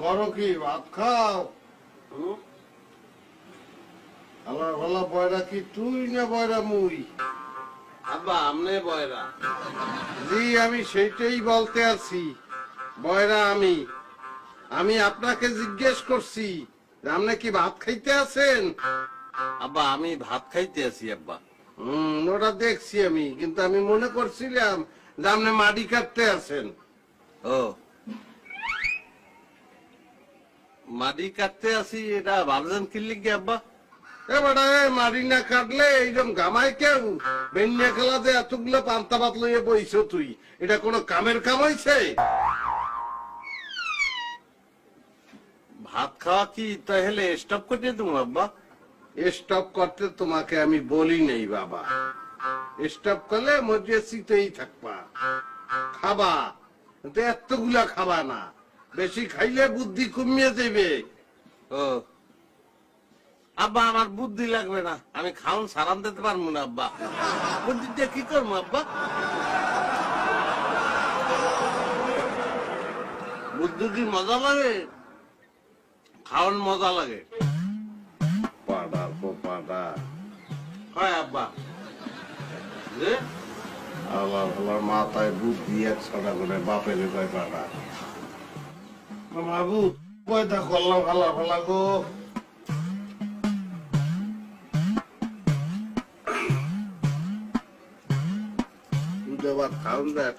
করো কি ভাত খাও? আল্লাহ ভালা বয়রা কি তুই না বয়রা মুই? আব্বা আমনে বয়রা। জি আমি সেইটাই বলতে আছি, বয়রা আমি। আমি আপনাকে জিজ্ঞেস করছি আপনি কি ভাত খাইতে আছেন? আব্বা আমি ভাত খাইতে আছি আব্বা। ওটা দেখছি আমি, কিন্তু আমি মনে করছিলাম যে আপনি মাটি কাটতে আছেন। ও মাটি কাটতে আছি, এটা ভাবছেন কি লিখে আব্বা? এবারে মাটি না কাটলে এইরকম গামায় কেউ বেন্যা খেলাতে এতগুলো পান্তা ভাত লইয়ে বইছ তুই, এটা কোনো কামের কাম হইছে? ভাত খাওয়া কি তাহলে স্টপ করে দেবো আব্বা? স্টপ করতে তোমাকে আমি বলি নেই বাবা, স্টপ করলে মজেসিতেই থাকবা, খাবা কিন্তু এতগুলা খাবা না, বেশি খাইলে বুদ্ধি কমিয়ে দেবে। ও আব্বা আমার বুদ্ধি লাগবে না, আমি খাউন সারান দিতে পারবো না আব্বা। বুদ্ধি দিয়ে কি করবো আব্বা? বুদ্ধি কি মজা লাগে? খাওয়ান মজা লাগে। পাড়া পাড়া হয় আব্বা। যে আল্লাহ আল্লাহ মাথায় বুদ্ধি 100টা করে বাপের কয় পাড়া। বাবু পয়দা করলাম ভালা ভালা গো। খাওন দেয়